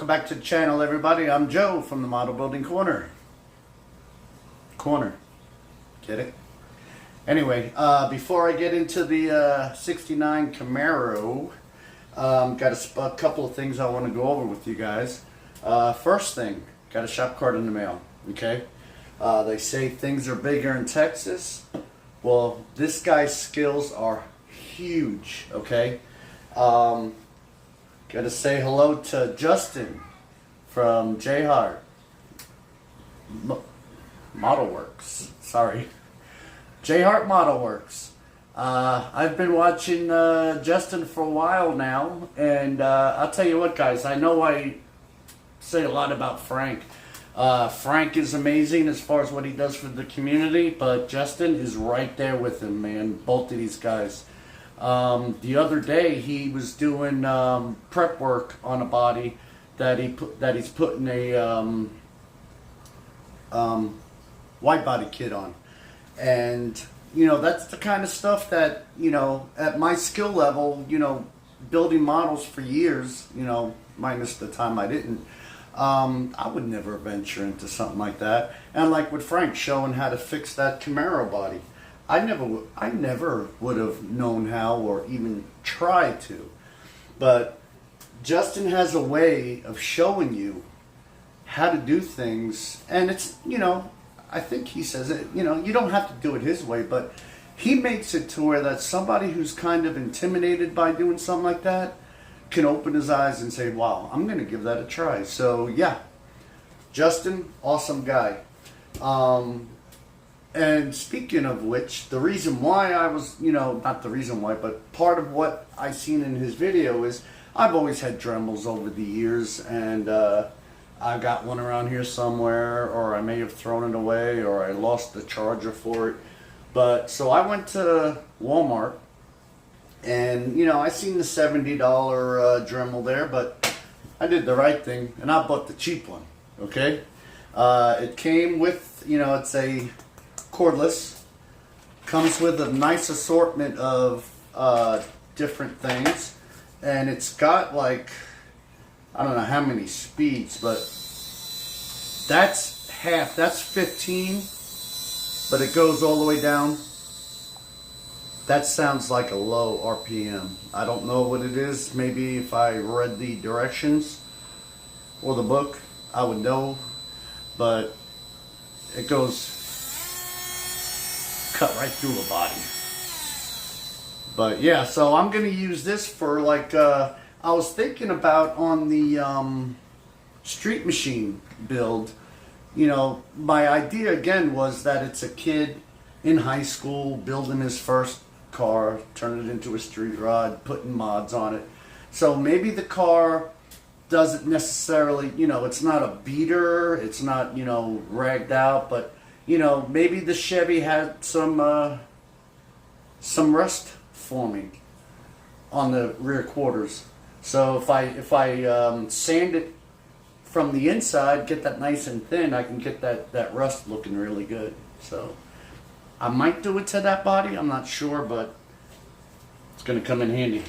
welcome back to the channel, everybody. I'm Joe from the Model Building Corner. Get it? Anyway, before I get into the 69 Camaro, got a couple of things I want to go over with you guys. First thing, got a shop card in the mail, okay? They say things are bigger in Texas. Well, this guy's skills are huge, okay? Got to say hello to Justin from J Hart Model Works. Sorry, J Hart Model Works. I've been watching Justin for a while now, and I'll tell you what, guys. I know I say a lot about Frank. Frank is amazing as far as what he does for the community, but Justin is right there with him, man. Both of these guys. The other day he was doing prep work on a body that he's putting a wide body kit on, and you know, that's the kind of stuff that, you know, at my skill level, you know, building models for years, you know, minus the time I didn't, I would never venture into something like that. And like with Frank showing how to fix that Camaro body, I never would have known how or even tried to. But Justin has a way of showing you how to do things, and it's, you know, I think he says it, you know, you don't have to do it his way, but he makes it to where that somebody who's kind of intimidated by doing something like that can open his eyes and say, wow, I'm going to give that a try. So yeah, Justin, awesome guy. And speaking of which, the reason why I was, you know, not the reason why, but part of what I seen in his video is I've always had Dremels over the years, and I got one around here somewhere, or I may have thrown it away, or I lost the charger for it. But so I went to Walmart, and you know, I seen the $70 Dremel there, but I did the right thing and I bought the cheap one. Okay, it came with, you know, it's a cordless, comes with a nice assortment of different things, and it's got like, I don't know how many speeds, but that's half, that's 15, but it goes all the way down. That sounds like a low RPM. I don't know what it is. Maybe if I read the directions or the book, I would know, but it goes cut right through a body. But yeah, so I'm gonna use this for like, I was thinking about on the Street Machine build, you know, my idea again was that it's a kid in high school building his first car, turning it into a street rod, putting mods on it. So maybe the car doesn't necessarily, you know, it's not a beater, it's not, you know, ragged out, but you know, maybe the Chevy had some rust forming on the rear quarters. So if I sand it from the inside, get that nice and thin, I can get that rust looking really good. So I might do it to that body, I'm not sure, but it's going to come in handy.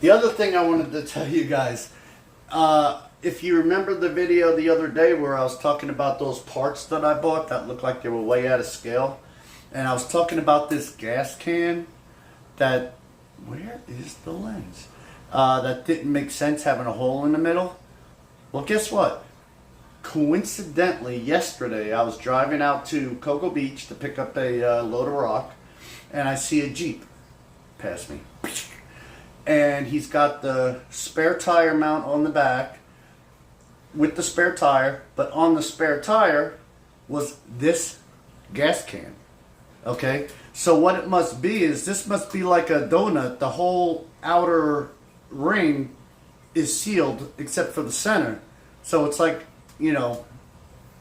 The other thing I wanted to tell you guys, if you remember the video the other day where I was talking about those parts that I bought that looked like they were way out of scale, and I was talking about this gas can that, where is the lens? That didn't make sense having a hole in the middle. Well, guess what? Coincidentally, yesterday I was driving out to Cocoa Beach to pick up a load of rock, and I see a Jeep pass me. And he's got the spare tire mount on the back with the spare tire, but on the spare tire was this gas can. Okay, so what it must be is this must be like a donut. The whole outer ring is sealed except for the center. So it's like, you know,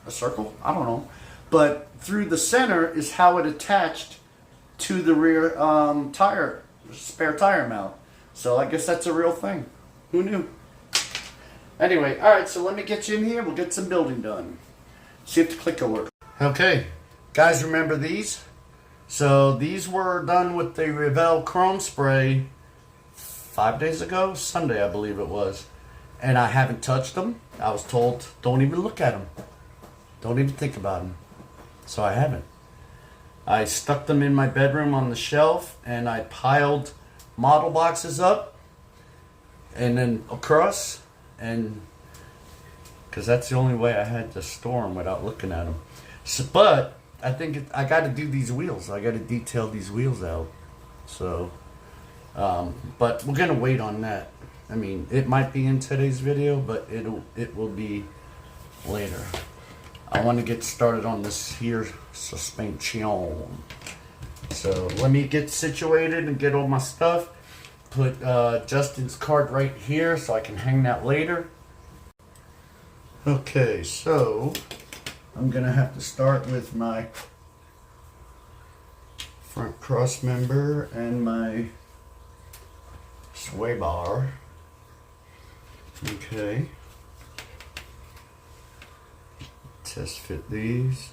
a circle, I don't know, but through the center is how it attached to the rear tire, spare tire mount. So I guess that's a real thing. Who knew? Anyway, alright, so let me get you in here, we'll get some building done. See if the clicker works. Okay, guys, remember these? So these were done with the Revell chrome spray 5 days ago, Sunday I believe it was. and I haven't touched them. I was told, don't even look at them. Don't even think about them. So I haven't. I stuck them in my bedroom on the shelf, and I piled model boxes up and then across, and because that's the only way I had to store them without looking at them. So, but I think I got to do these wheels. I got to detail these wheels out. So, but we're gonna wait on that. I mean, it might be in today's video, but it will be later. I want to get started on this here suspension. So let me get situated and get all my stuff. Put Justin's card right here so I can hang that later. Okay, so I'm gonna have to start with my front cross member and my sway bar. Okay. Test fit these.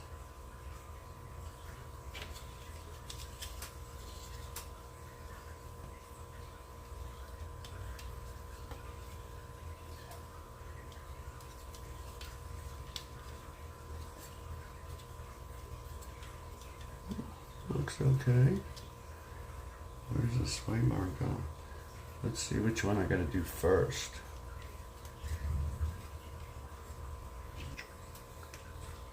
Looks okay. Where's the sway bar go? Let's see which one I gotta do first.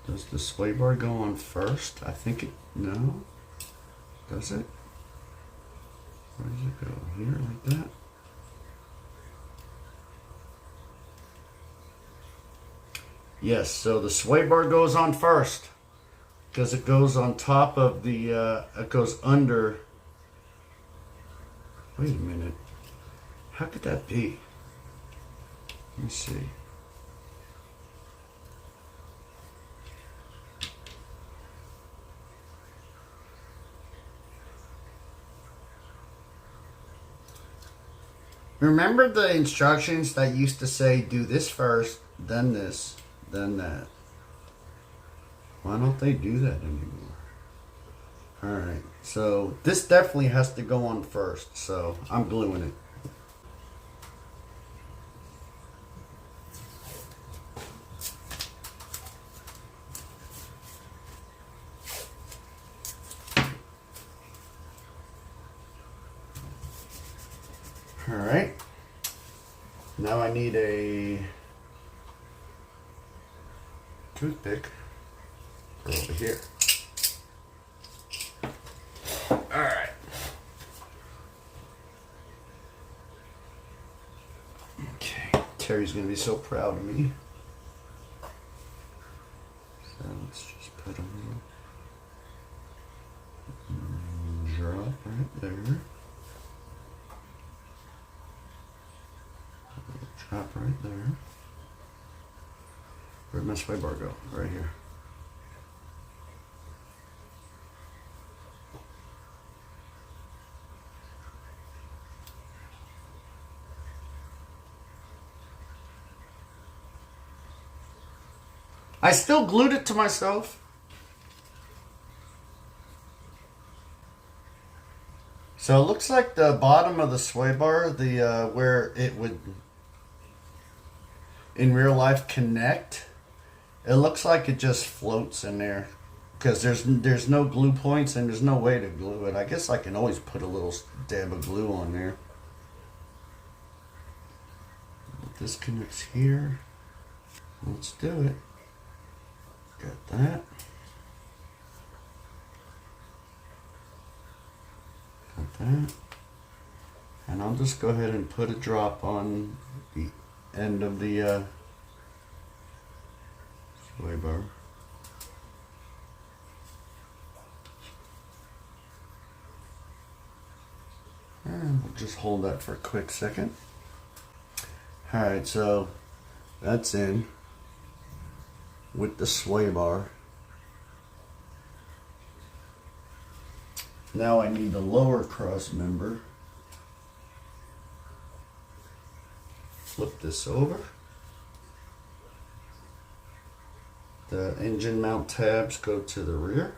Does the sway bar go on first? I think it, no. Does it? Where does it go? Here, like that? Yes, so the sway bar goes on first. Because it goes on top of the, it goes under. Wait a minute. How could that be? Let me see. Remember the instructions that used to say do this first, then this, then that? Why don't they do that anymore? Alright, so this definitely has to go on first, so I'm gluing it. Alright, now I need a toothpick for over here. Alright. Okay, Terry's gonna be so proud of me. So let's just put a little drop right there. Drop right there. Where'd my sway bar go? Right here. I still glued it to myself. So it looks like the bottom of the sway bar, the where it would in real life connect, it looks like it just floats in there because there's no glue points and there's no way to glue it. I guess I can always put a little dab of glue on there. This connects here. Let's do it. Got that. Got that. And I'll just go ahead and put a drop on the end of the sway bar. And we'll just hold that for a quick second. Alright, so that's in with the sway bar. Now I need the lower cross member. Flip this over. The engine mount tabs go to the rear.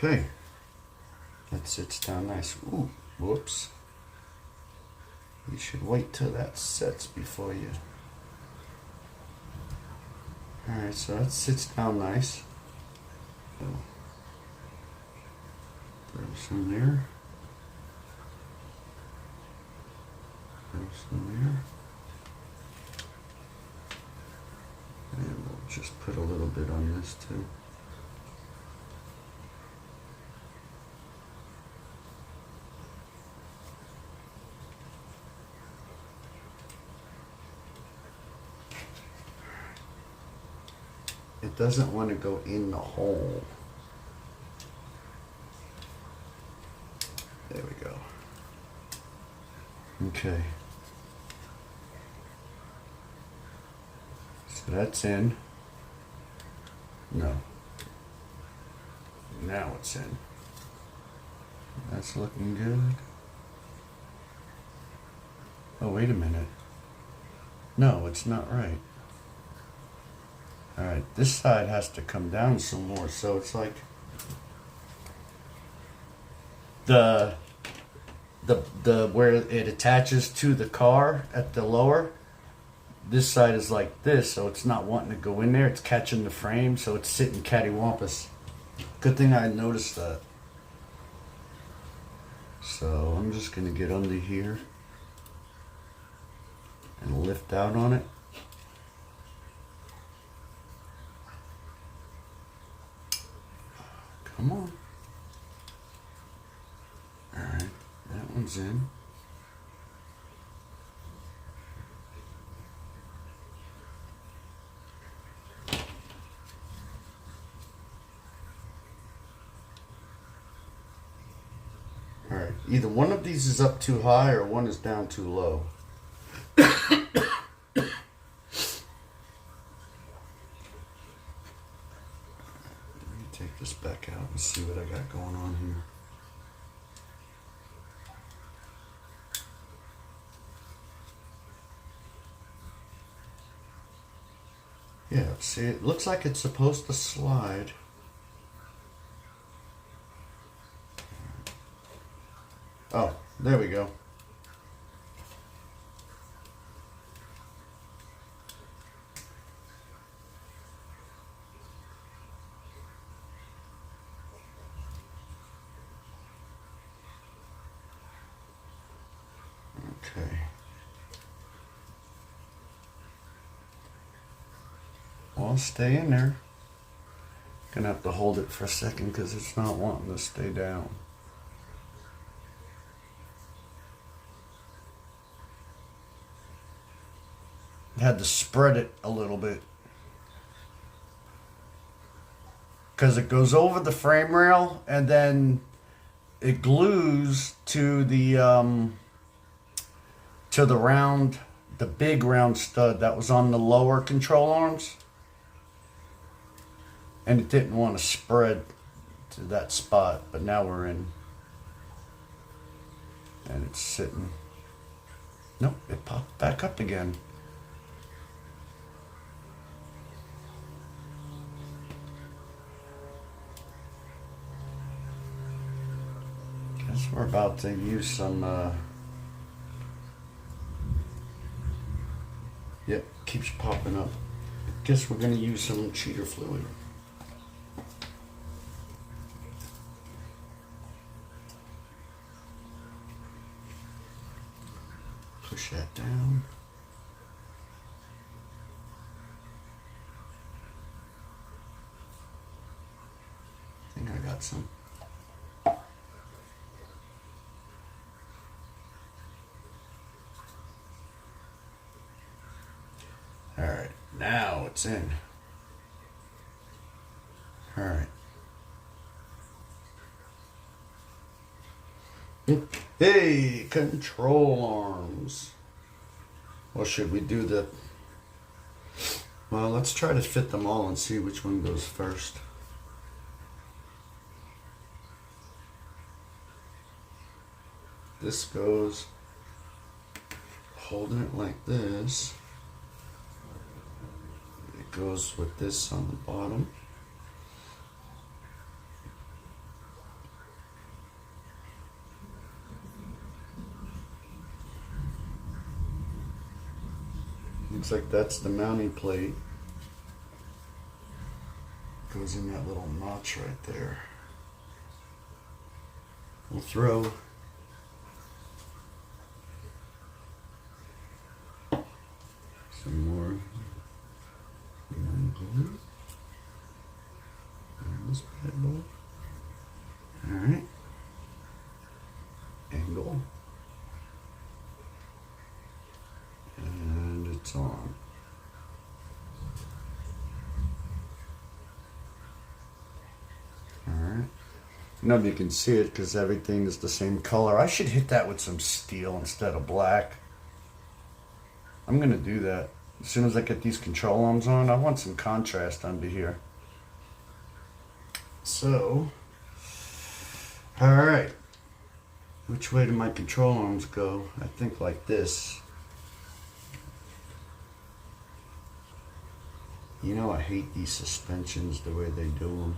Okay. That sits down nice. Ooh, whoops. You should wait till that sets before you. Alright, so that sits down nice. So, throw some there. Throw some there. And we'll just put a little bit on this too. It doesn't want to go in the hole. There we go. Okay. So that's in. No. Now it's in. That's looking good. Oh, wait a minute. No, it's not right. Alright, this side has to come down some more, so it's like the where it attaches to the car at the lower, this side is like this, so it's not wanting to go in there, it's catching the frame, so it's sitting cattywampus. Good thing I noticed that. So I'm just gonna get under here and lift out on it. Come on. Alright, that one's in. Alright, either one of these is up too high or one is down too low. Take this back out and see what I got going on here. Yeah, see, it looks like it's supposed to slide. Oh, there we go. Okay. Well, stay in there. Gonna have to hold it for a second because it's not wanting to stay down. Had to spread it a little bit because it goes over the frame rail and then it glues to the round, the big round stud that was on the lower control arms, and it didn't want to spread to that spot, but now we're in and it's sitting. Nope, it popped back up again. Guess we're about to use some yep, keeps popping up. Guess we're gonna use some cheater fluid. Push that down. I think I got some. Alright, now it's in. Alright. Hey, control arms. Well, should we do the... Well, let's try to fit them all and see which one goes first. This goes holding it like this. It goes with this on the bottom. Looks like that's the mounting plate. Goes in that little notch right there. We'll throw some more glue on this bad boy. Alright. Angle. And it's on. Alright. Nobody can see it because everything is the same color. I should hit that with some steel instead of black. I'm going to do that. As soon as I get these control arms on, I want some contrast under here. So, alright. Which way do my control arms go? I think like this. You know I hate these suspensions the way they do them.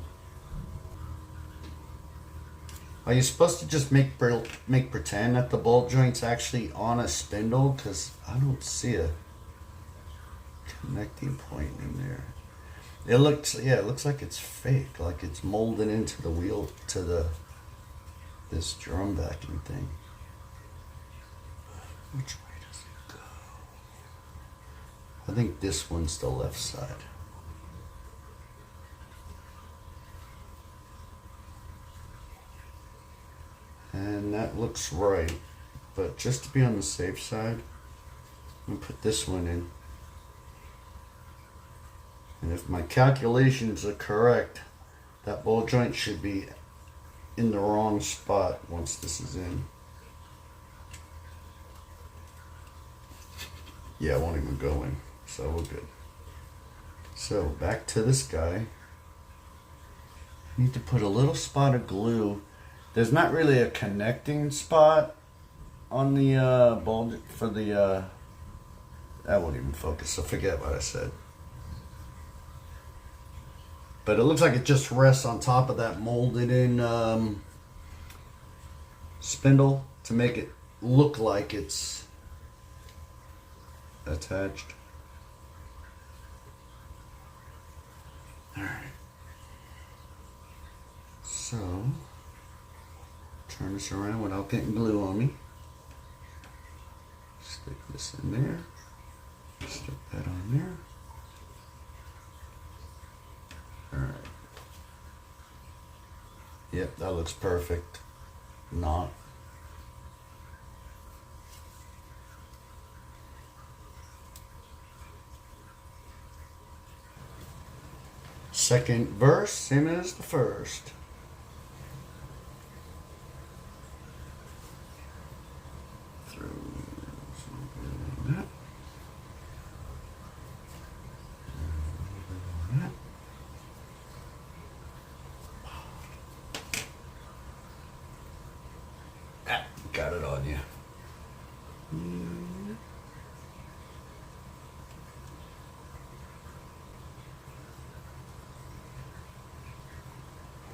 Are you supposed to just make pretend that the ball joint's actually on a spindle? Because I don't see a connecting point in there. It looks like it's fake, like it's molded into the wheel, to this drum backing thing. Which way does it go? I think this one's the left side. And that looks right, but just to be on the safe side, I'm gonna put this one in. And if my calculations are correct, that ball joint should be in the wrong spot once this is in. Yeah, it won't even go in, so we're good. So back to this guy. Need to put a little spot of glue. There's not really a connecting spot on the ball for the, that won't even focus, so forget what I said. But it looks like it just rests on top of that molded in spindle to make it look like it's attached. Alright. So, turn this around without getting glue on me. Stick this in there. Stick that on there. Alright. Yep, that looks perfect. Not. Second verse, same as the first. Got it on you.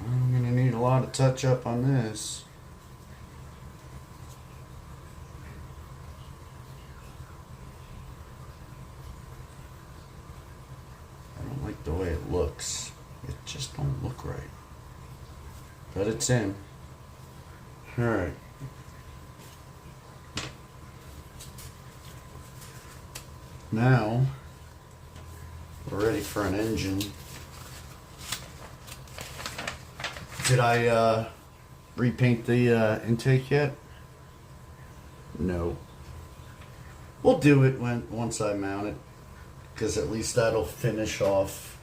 I'm gonna need a lot of touch up on this. I don't like the way it looks. It just don't look right. But it's in. Alright. Now, we're ready for an engine. Did I repaint the intake yet? No. We'll do it once I mount it, because at least that'll finish off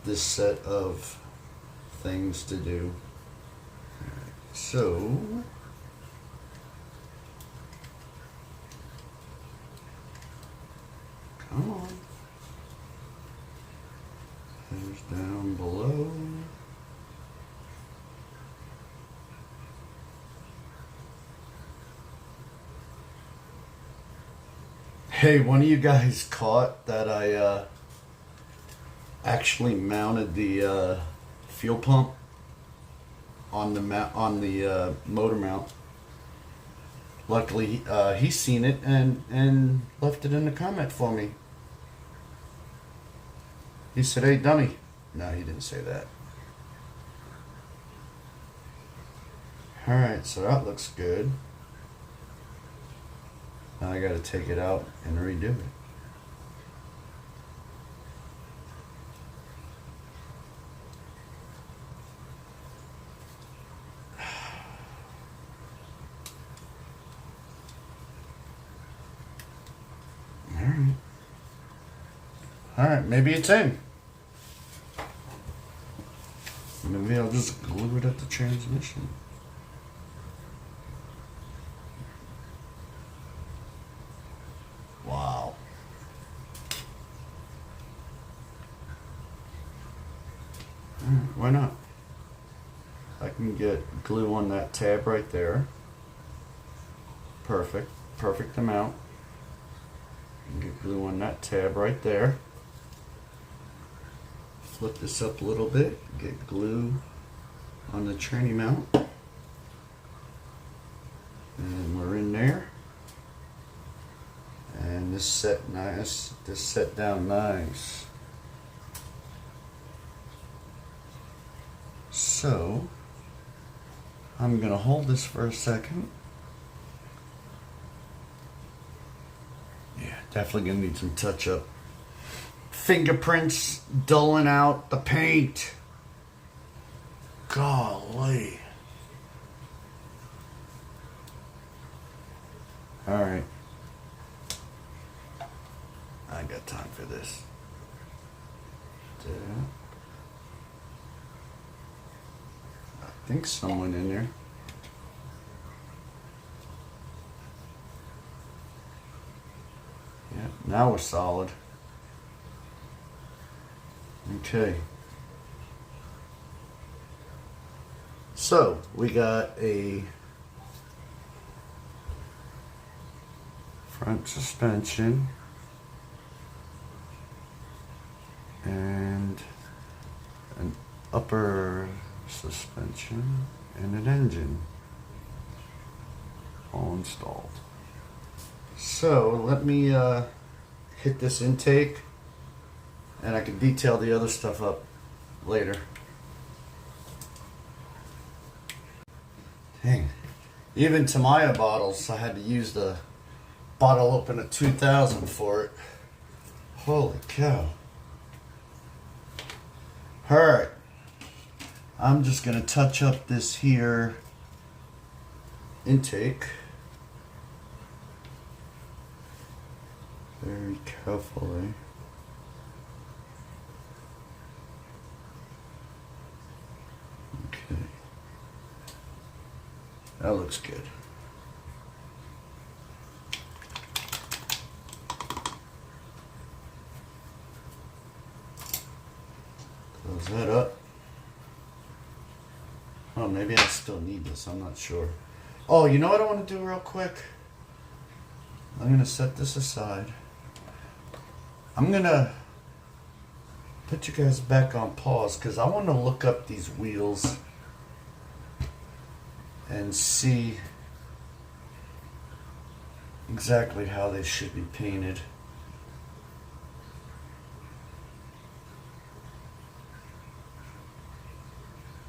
this set of things to do. Alright, so come on. There's down below. Hey, one of you guys caught that I actually mounted the fuel pump on the motor mount. luckily he's seen it and left it in the comment for me. He said, "Hey, dummy." No, he didn't say that. Alright, so that looks good. Now I gotta take it out and redo it. Alright, maybe it's in. Maybe I'll just glue it at the transmission. Wow. Why not? I can get glue on that tab right there. Perfect. Perfect amount. Get glue on that tab right there. Flip this up a little bit. Get glue on the tranny mount. And we're in there. And this set nice. This set down nice. So I'm gonna hold this for a second. Yeah, definitely gonna need some touch up. Fingerprints dulling out the paint. Golly. Alright. I got time for this. There. I think someone in there. Yeah, now we're solid. Okay. So we got a front suspension and an upper suspension and an engine all installed. So let me hit this intake and I can detail the other stuff up later. Dang. Even Tamiya bottles, I had to use the bottle opener 2000 for it. Holy cow. Alright. I'm just going to touch up this here intake. Very carefully. Okay. That looks good. Close that up. Oh, maybe I still need this. I'm not sure. Oh, you know what I want to do real quick? I'm going to set this aside. I'm going to put you guys back on pause because I want to look up these wheels and see exactly how they should be painted.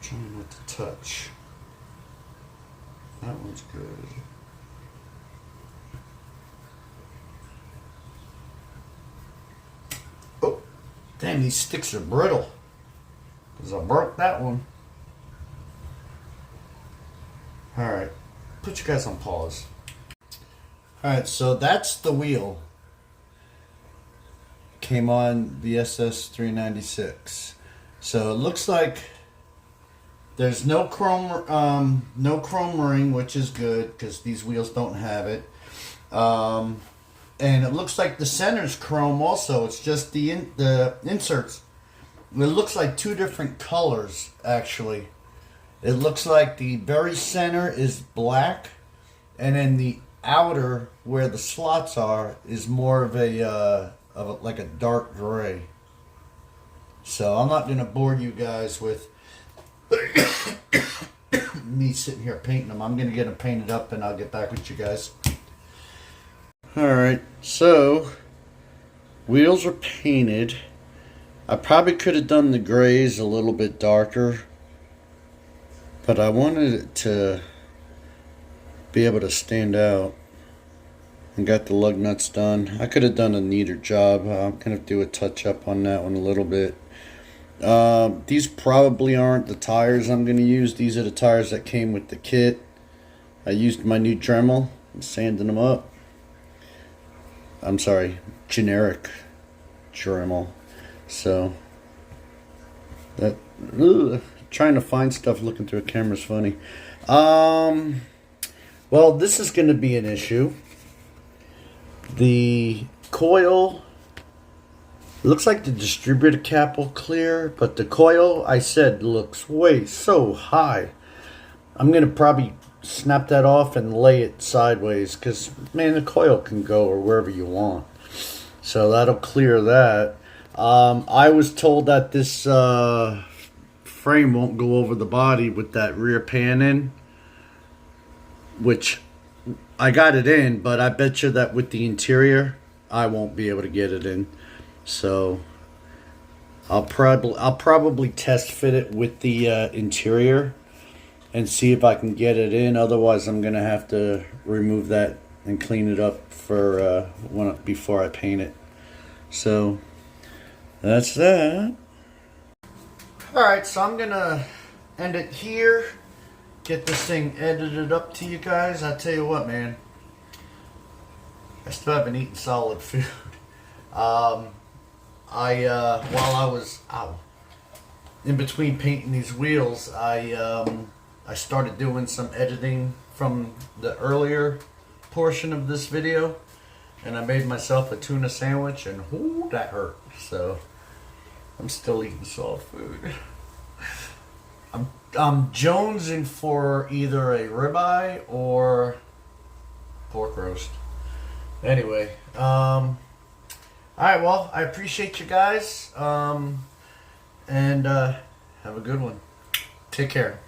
Trying not to touch. That one's good. Oh, damn, these sticks are brittle. Because I broke that one. Alright, put you guys on pause. Alright, so that's the wheel. Came on the SS396. So it looks like there's no chrome ring, which is good because these wheels don't have it. And it looks like the center's chrome also. It's just the inserts. It looks like two different colors actually. It looks like the very center is black, and then the outer where the slots are is more of like a dark gray. So I'm not going to bore you guys with me sitting here painting them. I'm gonna get them painted up and I'll get back with you guys. Alright, so wheels are painted. I probably could have done the grays a little bit darker, but I wanted it to be able to stand out. And got the lug nuts done. I could have done a neater job. I'm gonna do a touch up on that one a little bit. These probably aren't the tires I'm gonna use. These are the tires that came with the kit. I used my new Dremel and sanding them up. I'm sorry, generic Dremel. So that trying to find stuff looking through a camera is funny. Well, this is gonna be an issue. The coil, looks like the distributor cap will clear, but the coil, I said, looks way so high. I'm going to probably snap that off and lay it sideways because, man, the coil can go or wherever you want. So that'll clear that. I was told that this frame won't go over the body with that rear pan in, which I got it in, but I bet you that with the interior, I won't be able to get it in. So I'll probably test fit it with the interior and see if I can get it in. Otherwise, I'm gonna have to remove that and clean it up for before I paint it. So that's that. All right, so I'm gonna end it here. Get this thing edited up to you guys. I tell you what, man, I still haven't eaten solid food. While I was in between painting these wheels, I started doing some editing from the earlier portion of this video, and I made myself a tuna sandwich, and whoo, that hurt. So I'm still eating solid food. I'm jonesing for either a ribeye or pork roast. Anyway, all right, well, I appreciate you guys, and have a good one. Take care.